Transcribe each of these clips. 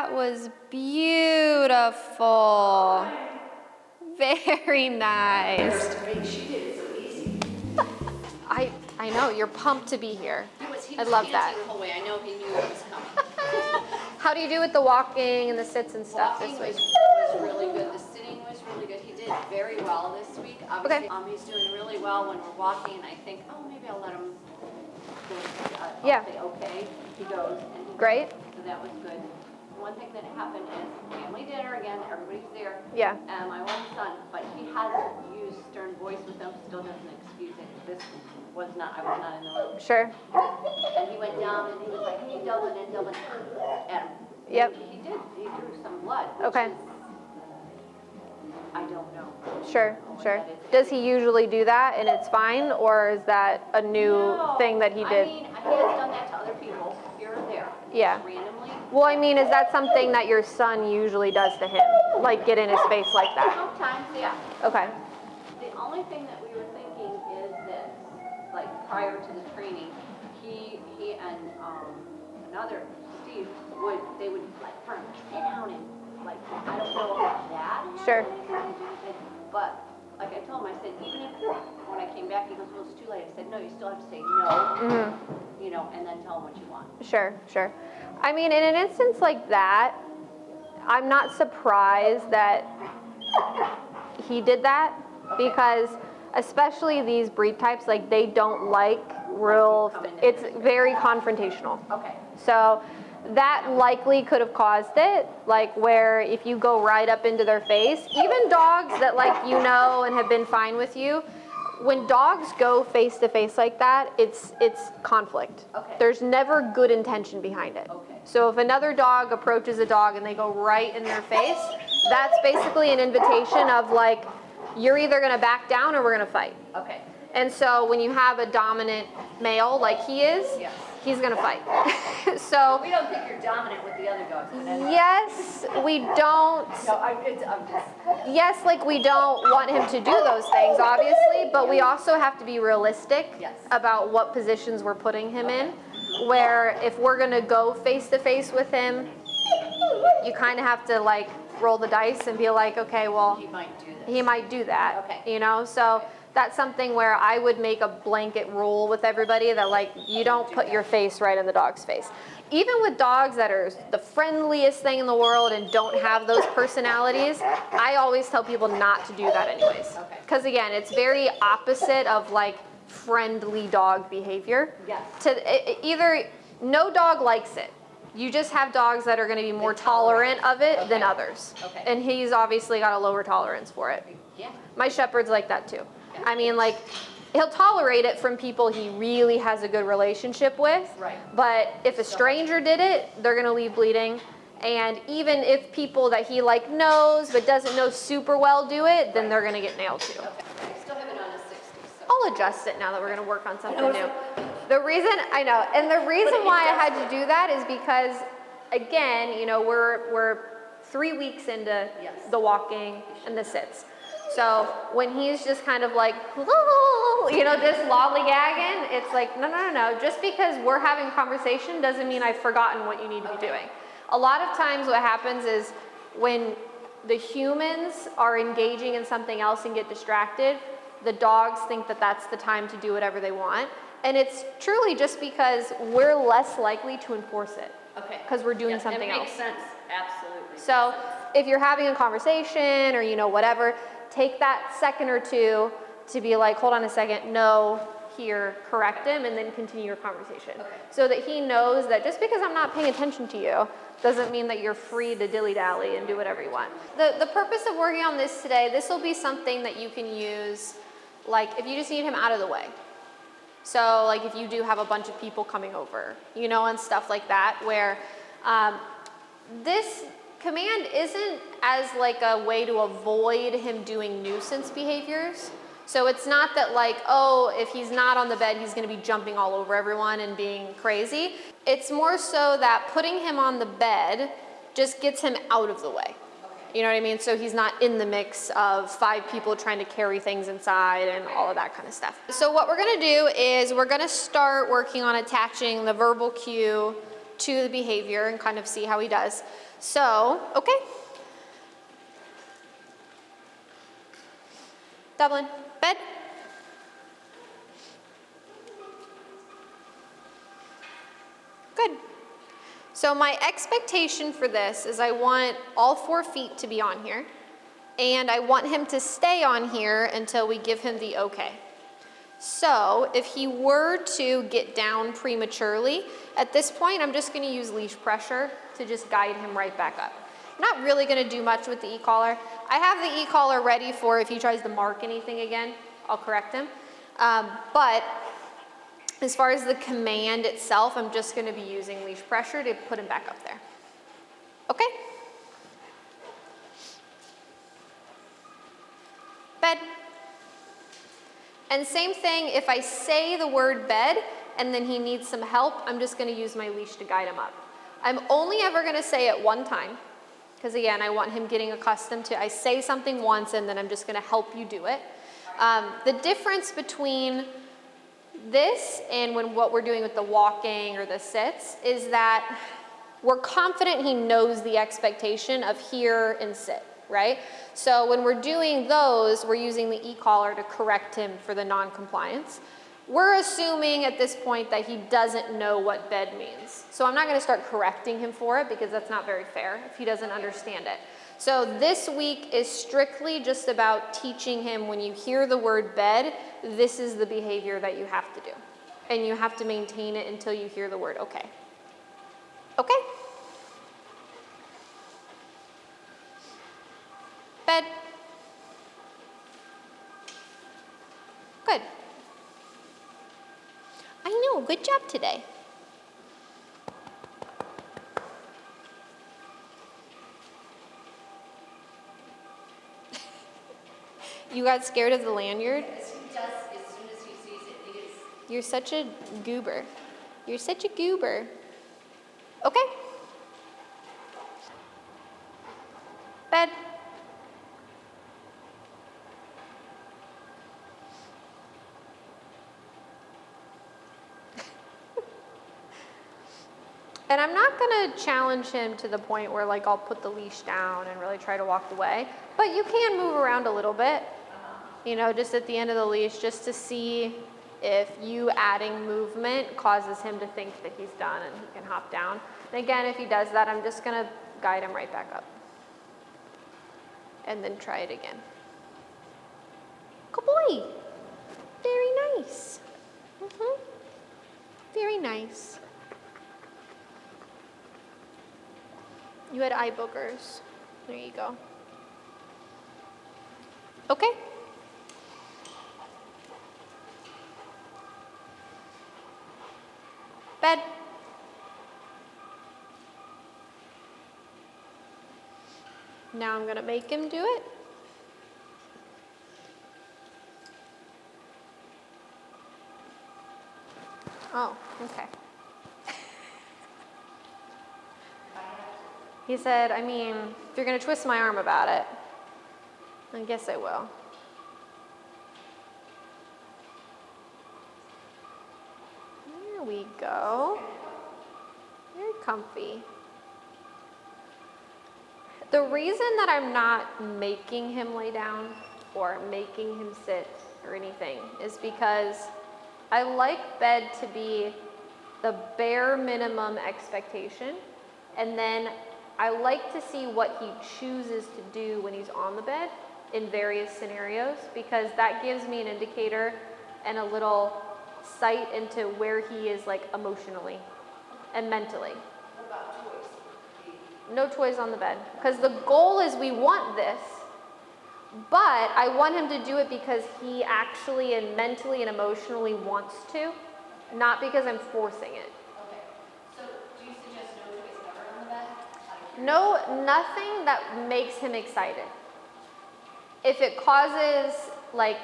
That was beautiful. Very nice. She did it so easy. I know, you're pumped to be here. He I was love panting that. the whole way. I know he knew it was coming. How do you do with the walking and the sits and stuff Walking this week? was really good. The sitting was really good. He did very well this week. Obviously, Okay. He's doing really well when we're walking, and I think, oh, maybe I'll let him go. Yeah. Say okay. He goes. And he Great. goes. So that was good. One thing that happened is family dinner again. Everybody's there. Yeah. And my one son, but he hasn't used stern voice with them. Still doesn't excuse it. I was not in the room. Sure. And he went down and he was like, hey, Dublin, and Dublin at him. Yep. He did. He drew some blood. Okay. I don't know. Sure, sure. Does he usually do that and it's fine, or is that a new thing that he did? I mean, he has done that to other people here and there. Yeah. Randomly. Well, I mean, is that something that your son usually does to him? Like get in his face like that? Sometimes, yeah. Okay. The only thing that we were thinking is that, like, prior to the training, he and another, Steve, would like, firm, sit down and, like, I don't know about that. Sure. But, like I told him, I said, even if, when I came back, he goes, well, it's too late. I said, no, you still have to say no, you know, and then tell him what you want. Sure, sure. I mean, in an instance like that, I'm not surprised that he did that, because especially these breed types, like they don't like it's very confrontational. Okay. So that likely could have caused it, like where if you go right up into their face, even dogs that like you know and have been fine with you, when dogs go face to face like that, it's conflict. Okay. There's never good intention behind it. Okay. So if another dog approaches a dog and they go right in their face, that's basically an invitation of like, you're either gonna back down or we're gonna fight. Okay. And so when you have a dominant male like he is, Yes. he's gonna fight. So We don't think you're dominant with the other dogs, but anyway. yes, we don't. No, I'm just. Yes, like we don't want him to do those things, obviously, but we also have to be realistic Yes. about what positions we're putting him in. Where if we're gonna go face to face with him, you kind of have to like roll the dice and be like, okay, well, He might do this. he might do that. Okay. You know, so that's something where I would make a blanket rule with everybody that like you don't put your face right in the dog's face. Even with dogs that are the friendliest thing in the world and don't have those personalities, I always tell people not to do that anyways. Okay. Because again, it's very opposite of like friendly dog behavior. Yes. Either no dog likes it. You just have dogs that are going to be more tolerant of it than others. Okay. And he's obviously got a lower tolerance for it. Yeah. My shepherd's like that too. I mean, like, he'll tolerate it from people he really has a good relationship with. Right. But if a stranger did it, they're going to leave bleeding. And even if people that he like knows but doesn't know super well do it, then they're going to get nailed too. Okay. I still have it on a 60. So. I'll adjust it now that we're going to work on something new. The reason I know, and the reason why I had to do that is because, again, you know, we're 3 weeks into the walking and the sits. So when he's just kind of like, you know, just lollygagging, it's like, no. Just because we're having a conversation doesn't mean I've forgotten what you need to be doing. A lot of times what happens is when the humans are engaging in something else and get distracted, the dogs think that that's the time to do whatever they want. And it's truly just because we're less likely to enforce it. Okay. Because we're doing something else. That makes sense. Absolutely. So if you're having a conversation or, you know, whatever, take that second or two to be like, hold on a second, no, here, correct him, and then continue your conversation. Okay. So that he knows that just because I'm not paying attention to you doesn't mean that you're free to dilly-dally and do whatever you want. The purpose of working on this today, this will be something that you can use, like if you just need him out of the way. So like if you do have a bunch of people coming over, you know, and stuff like that, where this command isn't as like a way to avoid him doing nuisance behaviors. So it's not that like, oh, if he's not on the bed, he's going to be jumping all over everyone and being crazy. It's more so that putting him on the bed just gets him out of the way. You know what I mean? So he's not in the mix of 5 people trying to carry things inside and all of that kind of stuff. So what we're going to do is we're going to start working on attaching the verbal cue to the behavior and kind of see how he does. So, okay. Dublin, bed. Good. So my expectation for this is I want all 4 feet to be on here, and I want him to stay on here until we give him the okay. So if he were to get down prematurely, at this point I'm just going to use leash pressure to just guide him right back up. I'm not really going to do much with the e-collar. I have the e-collar ready for if he tries to mark anything again, I'll correct him. But as far as the command itself, I'm just going to be using leash pressure to put him back up there. Okay? Bed. And same thing, if I say the word bed and then he needs some help, I'm just going to use my leash to guide him up. I'm only ever going to say it one time, because again, I want him getting accustomed to, I say something once and then I'm just going to help you do it. The difference between this and what we're doing with the walking or the sits is that we're confident he knows the expectation of hear and sit, right? So when we're doing those, we're using the e-collar to correct him for the non-compliance. We're assuming at this point that he doesn't know what bed means. So I'm not going to start correcting him for it because that's not very fair if he doesn't understand it. So this week is strictly just about teaching him when you hear the word bed, this is the behavior that you have to do. And you have to maintain it until you hear the word okay. Okay? Bed. Good. I know, good job today. You got scared of the lanyard? Yes, he does as soon as he sees it. He is. You're such a goober. You're such a goober. Okay. Bed. And I'm not gonna challenge him to the point where like I'll put the leash down and really try to walk away, but you can move around a little bit, you know, just at the end of the leash, just to see if you adding movement causes him to think that he's done and he can hop down. And again, if he does that, I'm just gonna guide him right back up. And then try it again. Good boy. Very nice. Very nice. You had eye boogers. There you go. Okay. Bed. Now I'm going to make him do it. Oh, okay. He said, I mean, if you're going to twist my arm about it, I guess I will. There we go. Very comfy. The reason that I'm not making him lay down or making him sit or anything is because I like bed to be the bare minimum expectation, and then I like to see what he chooses to do when he's on the bed in various scenarios, because that gives me an indicator and a little sight into where he is like emotionally and mentally. What about toys? No toys on the bed, because the goal is we want this, but I want him to do it because he actually and mentally and emotionally wants to, not because I'm forcing it. Okay. So do you suggest no toys ever on the bed? No, nothing that makes him excited. If it causes, like,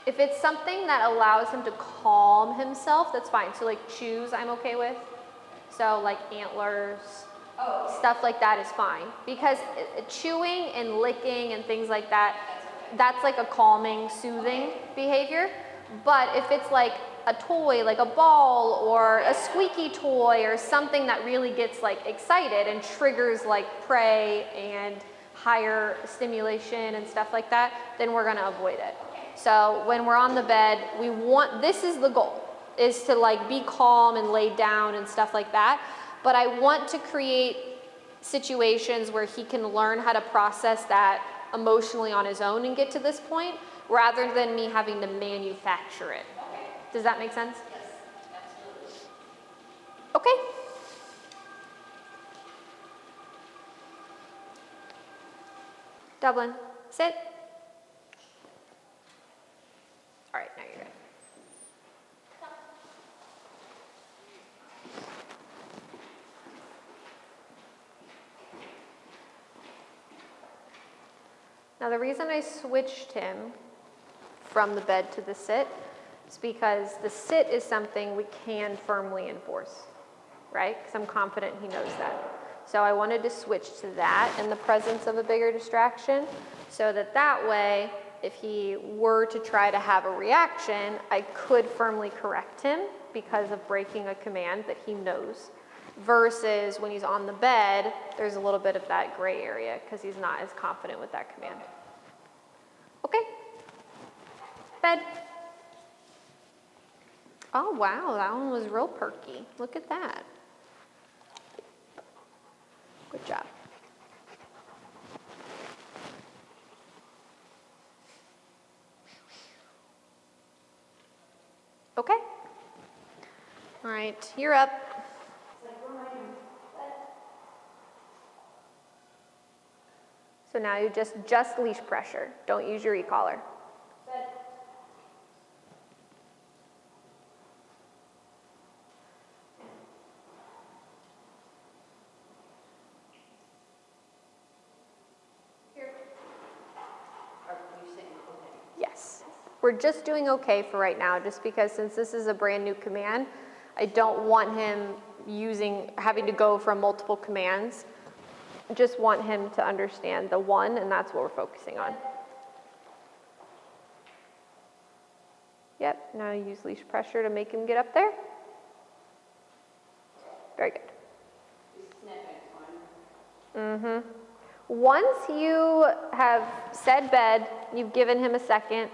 if it's something that allows him to calm himself, that's fine. So like chews, I'm okay with. So like antlers, stuff like that is fine. Because chewing and licking and things like that, that's like a calming, soothing behavior. But if it's like a toy, like a ball or a squeaky toy or something that really gets like excited and triggers like play and higher stimulation and stuff like that, then we're gonna avoid it. So when we're on the bed, this is the goal, is to like be calm and laid down and stuff like that. But I want to create situations where he can learn how to process that emotionally on his own and get to this point, rather than me having to manufacture it. Does that make sense? Yes, absolutely. Okay. Dublin, sit. All right, now you're good. Now the reason I switched him from the bed to the sit is because the sit is something we can firmly enforce, right? Because I'm confident he knows that. So I wanted to switch to that in the presence of a bigger distraction, so that way, if he were to try to have a reaction, I could firmly correct him because of breaking a command that he knows. Versus when he's on the bed, there's a little bit of that gray area because he's not as confident with that command. Okay. Bed. Oh wow, that one was real perky. Look at that. Good job. Okay. All right, you're up. So now you just leash pressure. Don't use your e-collar. Yes. We're just doing okay for right now, just because since this is a brand new command, I don't want him having to go from multiple commands. I just want him to understand the one, and that's what we're focusing on. Yep, now use leash pressure to make him get up there. Very good. Mm-hmm. Once you have said bed, you've given him a second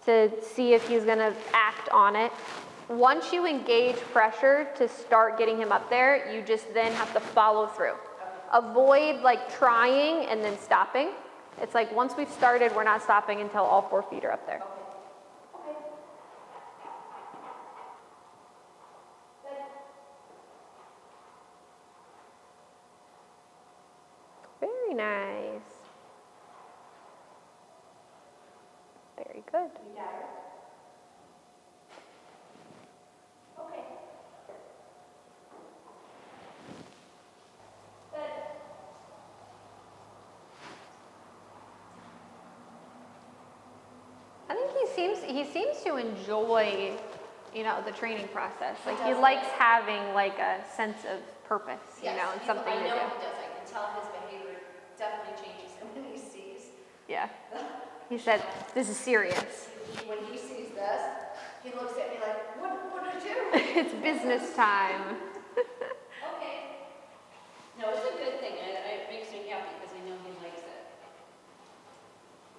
to see if he's gonna act on it. Once you engage pressure to start getting him up there, you just then have to follow through. Avoid like trying and then stopping. It's like once we've started, we're not stopping until all 4 feet are up there. Very nice. Very good. You got it? Okay. Good. I think he seems to enjoy, the training process. Like he likes having like a sense of purpose, and something to do. I know he does. I can tell his behavior definitely changes him when he sees. Yeah. He said, "This is serious." When he sees this, he looks at me like, "What did I do?" It's business time. Okay. No, it's a good thing. It makes me happy because I know he likes it.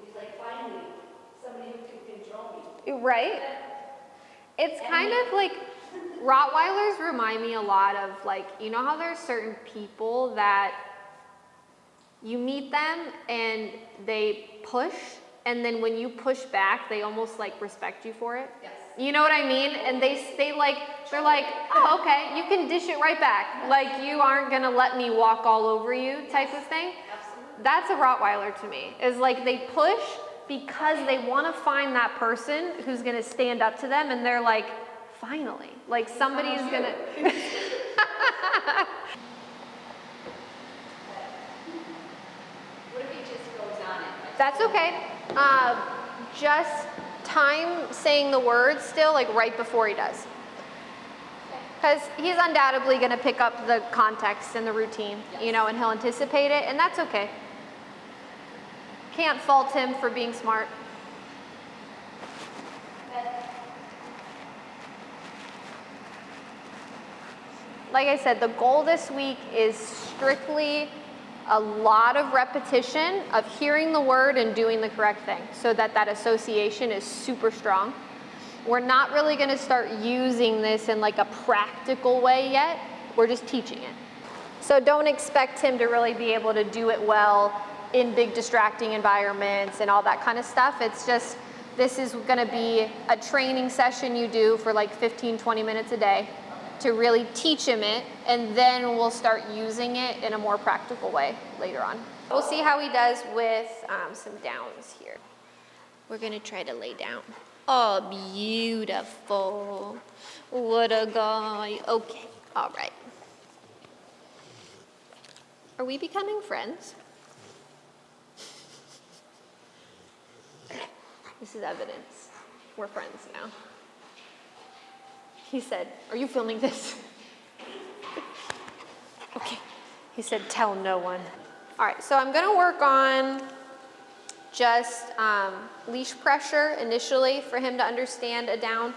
He's like, finally, somebody who can control me. Right? It's kind of like Rottweilers remind me a lot of like, you know how there's certain people that you meet them and they push, and then when you push back, they almost like respect you for it. Yes. You know what I mean? And they're like, oh, okay, you can dish it right back. Like you aren't gonna let me walk all over you type of thing. Absolutely. That's a Rottweiler to me, is like they push because they wanna find that person who's gonna stand up to them, and they're like, finally, like somebody's gonna. What if he just goes on it? That's okay. Just time saying the words still, like right before he does. Because he's undoubtedly going to pick up the context and the routine, and he'll anticipate it, and that's okay. Can't fault him for being smart. like I said, the goal this week is strictly a lot of repetition of hearing the word and doing the correct thing so that that association is super strong. We're not really going to start using this in like a practical way yet. We're just teaching it. So don't expect him to really be able to do it well in big distracting environments and all that kind of stuff. It's just, this is going to be a training session you do for like 15, 20 minutes a day to really teach him it, and then we'll start using it in a more practical way later on. We'll see how he does with some downs here. We're going to try to lay down. Oh, beautiful. What a guy. Okay, all right. Are we becoming friends? This is evidence. We're friends now. He said, are you filming this? Okay. He said, tell no one. All right, so I'm gonna work on just leash pressure initially for him to understand a down.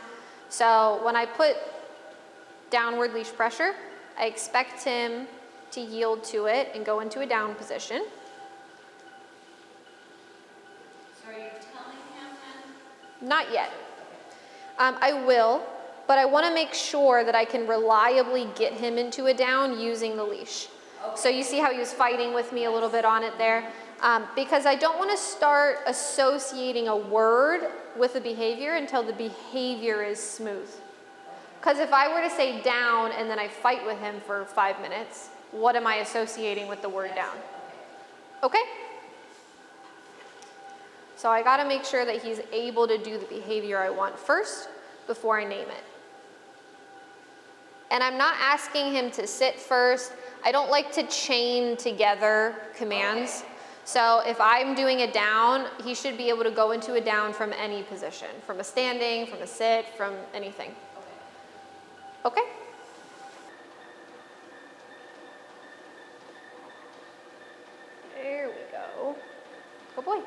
So when I put downward leash pressure, I expect him to yield to it and go into a down position. So are you telling him then? Not yet. I will, but I want to make sure that I can reliably get him into a down using the leash. Okay. So you see how he was fighting with me a little bit on it there? Because I don't want to start associating a word with a behavior until the behavior is smooth. Because if I were to say down and then I fight with him for 5 minutes, what am I associating with the word down? Okay? So I got to make sure that he's able to do the behavior I want first before I name it. And I'm not asking him to sit first. I don't like to chain together commands. Okay. So if I'm doing a down, he should be able to go into a down from any position, from a standing, from a sit, from anything. Okay? There we go. Good boy.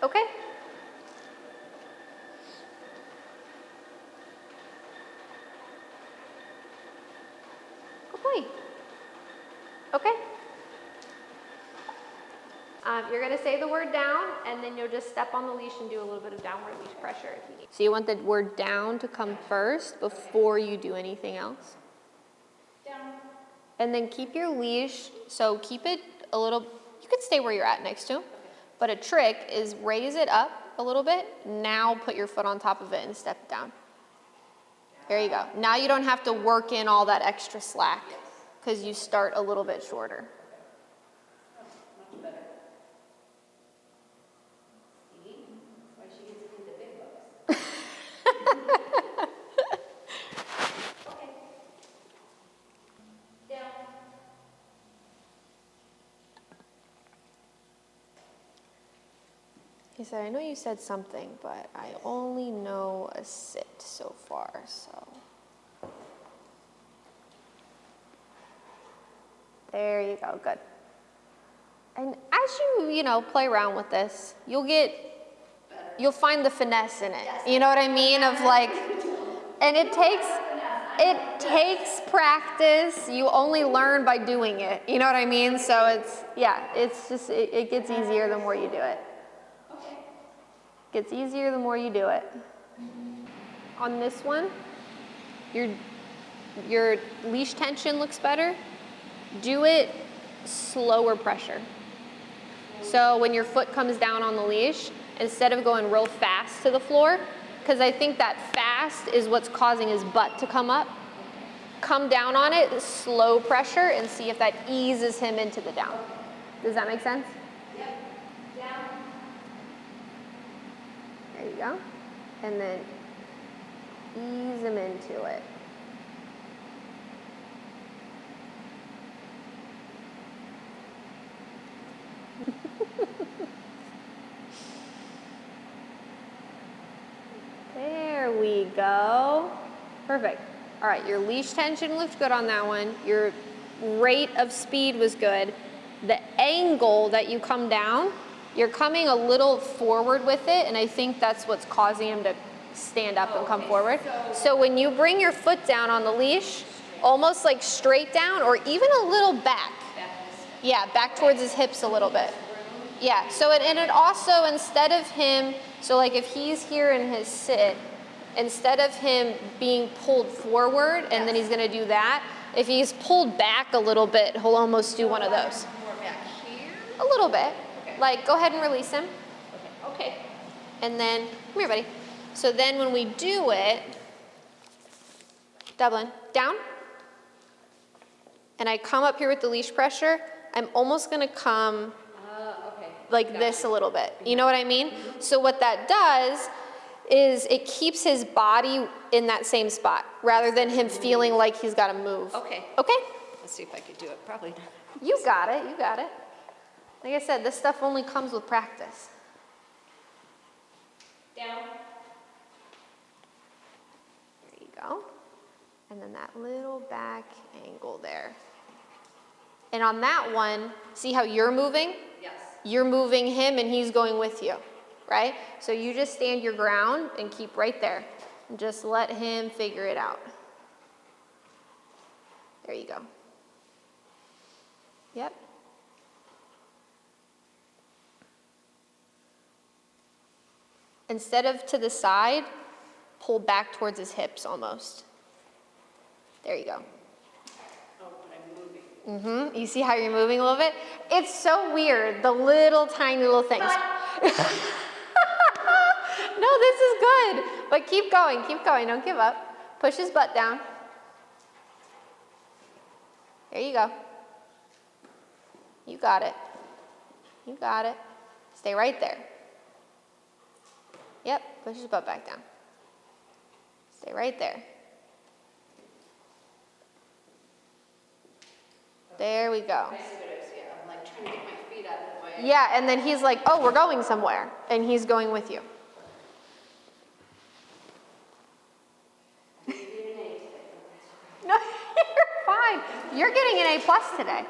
Okay? Good boy. Okay? You're going to say the word down, and then you'll just step on the leash and do a little bit of downward leash pressure if you need. So you want the word down to come first before you do anything else? Down. And then keep your leash, so keep it a little, you can stay where you're at next to him, but a trick is raise it up a little bit, now put your foot on top of it and step it down. There you go. Now you don't have to work in all that extra slack because you start a little bit shorter. He said, I know you said something, but I only know a sit so far, so. There you go, good. And as you play around with this, you'll find the finesse in it. You know what I mean? Of like, and it takes practice. You only learn by doing it. You know what I mean? So it gets easier the more you do it. Gets easier the more you do it. On this one, your leash tension looks better. Do it slower pressure. So when your foot comes down on the leash, instead of going real fast to the floor, because I think that fast is what's causing his butt to come up, come down on it, slow pressure, and see if that eases him into the down. Does that make sense? There you go. And then ease him into it. There we go. Perfect. All right, your leash tension looked good on that one. Your rate of speed was good. The angle that you come down, you're coming a little forward with it, and I think that's what's causing him to stand up and come forward. So when you bring your foot down on the leash, almost like straight down or even a little back. Yeah, back towards his hips a little bit. Yeah, so and it also, instead of him, so like if he's here in his sit, instead of him being pulled forward and then he's gonna do that, if he's pulled back a little bit, he'll almost do one of those. More back here? A little bit. Okay. Like, go ahead and release him. Okay. And then, come here, buddy. So then when we do it, Dublin, down. And I come up here with the leash pressure, I'm almost gonna come like this a little bit. You know what I mean? So what that does is it keeps his body in that same spot rather than him feeling like he's gotta move. Okay. Okay? Let's see if I could do it. Probably not. You got it, you got it. Like I said, this stuff only comes with practice. Down. There you go. And then that little back angle there. And on that one, see how you're moving? Yes. You're moving him and he's going with you, right? So you just stand your ground and keep right there. And just let him figure it out. There you go. Yep. Instead of to the side, pull back towards his hips almost. There you go. Oh, but I'm moving. You see how you're moving a little bit? It's so weird, the little tiny little things. No, this is good. But keep going, don't give up. Push his butt down. There you go. You got it. You got it. Stay right there. Yep, push his butt back down. Stay right there. There we go. I see what I see. I'm like trying to get my feet out of the way. Yeah, and then he's like, oh, we're going somewhere. And he's going with you. No, you're fine. You're getting an A+ today.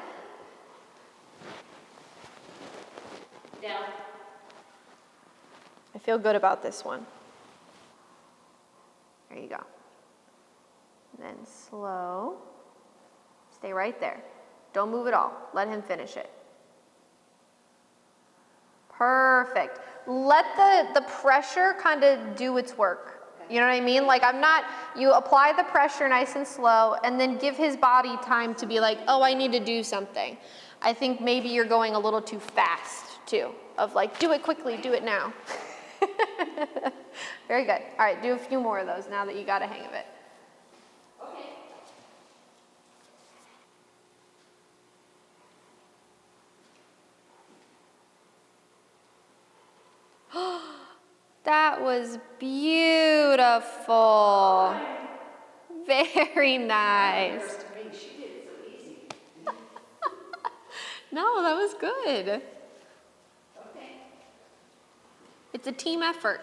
Down. I feel good about this one. There you go. And then slow. Stay right there. Don't move at all. Let him finish it. Perfect. Let the pressure kind of do its work. You know what I mean? Like you apply the pressure nice and slow and then give his body time to be like, oh, I need to do something. I think maybe you're going a little too fast too, of like, do it quickly, do it now. Very good. All right, do a few more of those now that you got a hang of it. That was beautiful. Very nice. She did it so easy. No, that was good. Okay. It's a team effort.